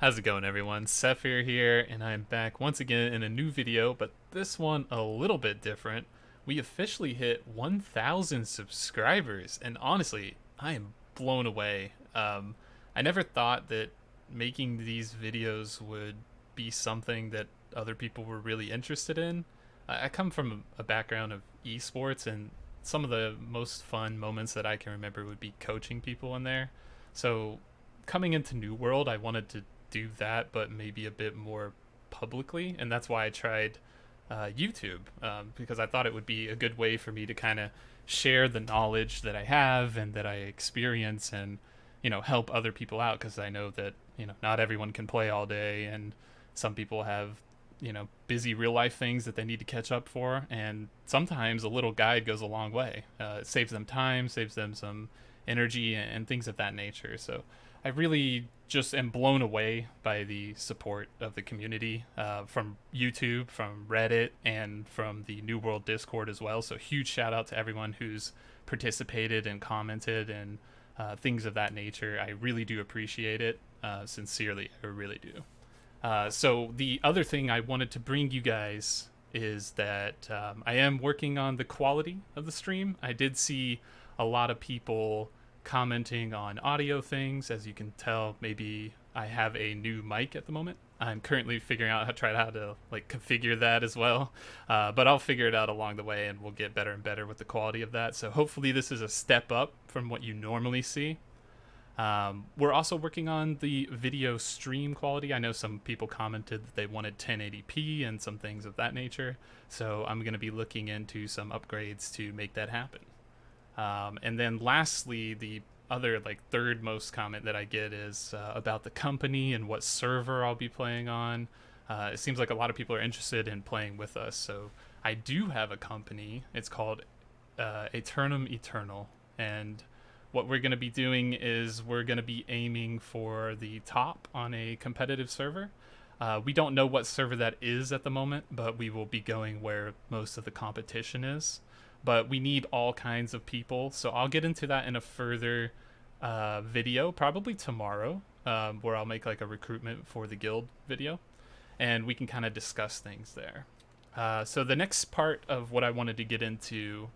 How's it going, everyone? Sethphir here, and I'm back once again in a new video, but this one a little bit different. We officially hit 1,000 subscribers, and honestly, I am blown away. I never thought that making these videos would be something that other people were really interested in. I come from a background of esports, and some of the most fun moments that I can remember would be coaching people in there. So coming into New World, I wanted to do that, but maybe a bit more publicly, and that's why I tried YouTube, because I thought it would be a good way for me to kind of share the knowledge that I have and that I experience, and help other people out, because I know that not everyone can play all day, and some people have busy real life things that they need to catch up for, and sometimes a little guide goes a long way. It saves them time, saves them some energy, and things of that nature. So I really just am blown away by the support of the community, from YouTube, from Reddit, and from the New World Discord as well. So huge shout out to everyone who's participated and commented and things of that nature. I really do appreciate it. Sincerely, I really do. So the other thing I wanted to bring you guys is that I am working on the quality of the stream. I did see a lot of people commenting on audio things. As you can tell, maybe I have a new mic at the moment. I'm currently figuring out how to like configure that as well, but I'll figure it out along the way, and we'll get better and better with the quality of that. So hopefully this is a step up from what you normally see. We're also working on the video stream quality. I know some people commented that they wanted 1080p and some things of that nature, so I'm going to be looking into some upgrades to make that happen. And then lastly, the other like third most comment that I get is about the company and what server I'll be playing on. It seems like a lot of people are interested in playing with us, so I do have a company. It's called Aeternum Eternal, and what we're going to be doing is we're going to be aiming for the top on a competitive server. We don't know what server that is at the moment, but we will be going where most of the competition is. But we need all kinds of people, so I'll get into that in a further video, probably tomorrow, where I'll make like a recruitment for the guild video, and we can kind of discuss things there. So the next part of what I wanted to get into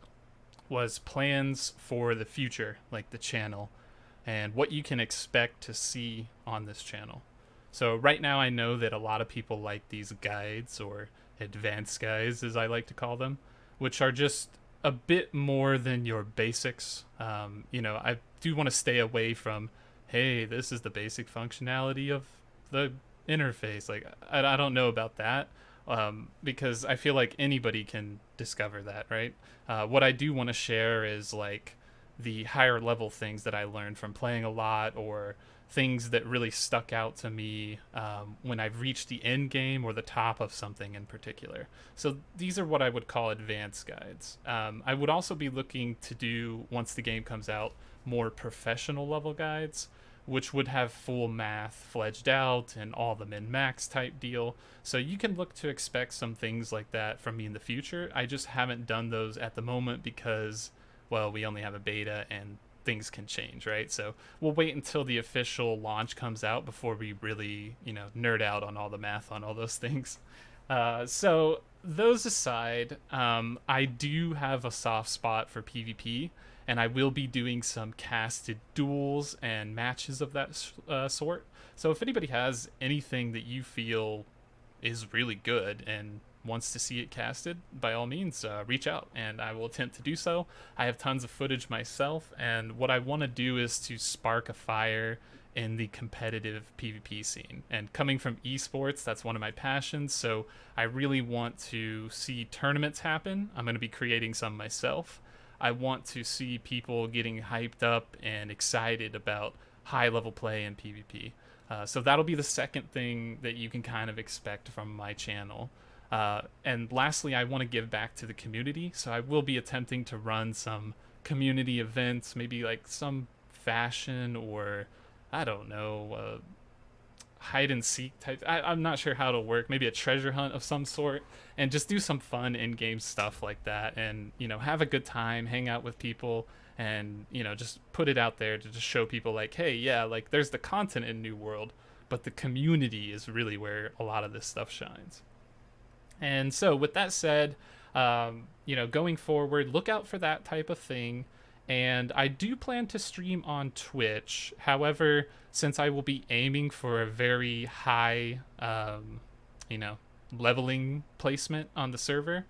was plans for the future, like the channel, and what you can expect to see on this channel. So right now I know that a lot of people like these guides, or advanced guides as I like to call them, which are just a bit more than your basics. I do want to stay away from, hey, this is the basic functionality of the interface. Like, I don't know about that, because I feel like anybody can discover that, right? What I do want to share is like the higher level things that I learned from playing a lot, or things that really stuck out to me when I've reached the end game or the top of something in particular. So these are what I would call advanced guides. I would also be looking to do, once the game comes out, more professional level guides, which would have full math fledged out and all the min-max type deal. So you can look to expect some things like that from me in the future. I just haven't done those at the moment because, well, we only have a beta and things can change, right? So we'll wait until the official launch comes out before we really, nerd out on all the math on all those things. So those aside, I do have a soft spot for PvP, and I will be doing some casted duels and matches of that sort. So if anybody has anything that you feel is really good and wants to see it casted, by all means, reach out and I will attempt to do so. I have tons of footage myself, and what I want to do is to spark a fire in the competitive PvP scene. And coming from esports, that's one of my passions, so I really want to see tournaments happen. I'm going to be creating some myself. I want to see people getting hyped up and excited about high level play in PvP. So that'll be the second thing that you can kind of expect from my channel. And lastly, I want to give back to the community, so I will be attempting to run some community events, maybe like some fashion, or I don't know, hide and seek type. I'm not sure how it'll work. Maybe a treasure hunt of some sort, and just do some fun in-game stuff like that, and have a good time, hang out with people, and just put it out there to just show people like, hey, yeah, like there's the content in New World, but the community is really where a lot of this stuff shines. And so, with that said, going forward, look out for that type of thing. And I do plan to stream on Twitch. However, since I will be aiming for a very high, you know, leveling placement on the server,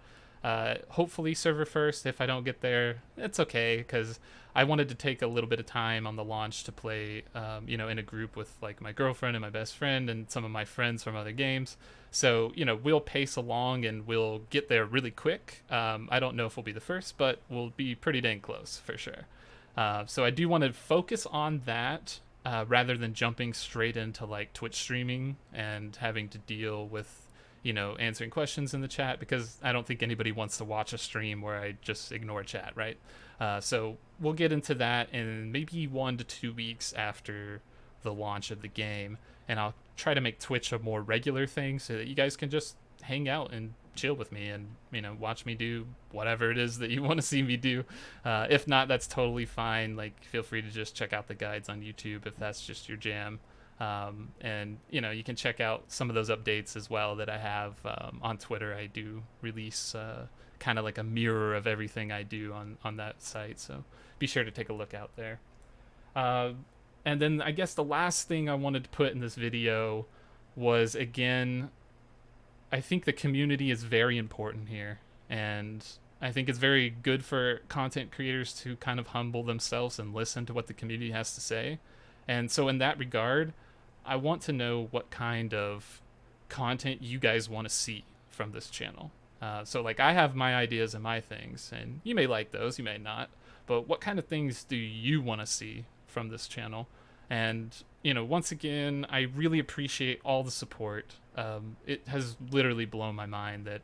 hopefully server first. If I don't get there, it's okay, because I wanted to take a little bit of time on the launch to play, in a group with like my girlfriend and my best friend and some of my friends from other games. So, we'll pace along and we'll get there really quick. I don't know if we'll be the first, but we'll be pretty dang close for sure. So I do want to focus on that rather than jumping straight into like Twitch streaming and having to deal with answering questions in the chat, because I don't think anybody wants to watch a stream where I just ignore chat, right? So we'll get into that in maybe 1 to 2 weeks after the launch of the game, and I'll try to make Twitch a more regular thing so that you guys can just hang out and chill with me and watch me do whatever it is that you want to see me do. If not, that's totally fine. Like, feel free to just check out the guides on YouTube if that's just your jam. And you can check out some of those updates as well that I have on Twitter. I do release kind of like a mirror of everything I do on that site, so be sure to take a look out there. And then I guess the last thing I wanted to put in this video was, again, I think the community is very important here, and I think it's very good for content creators to kind of humble themselves and listen to what the community has to say. And so in that regard, I want to know what kind of content you guys want to see from this channel. So like, I have my ideas and my things, and you may like those, you may not, but what kind of things do you want to see from this channel? And once again, I really appreciate all the support. It has literally blown my mind that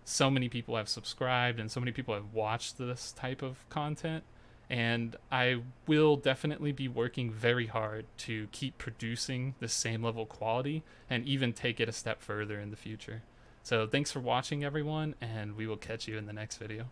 so many people have subscribed and so many people have watched this type of content. And I will definitely be working very hard to keep producing the same level of quality and even take it a step further in the future. So thanks for watching, everyone, and we will catch you in the next video.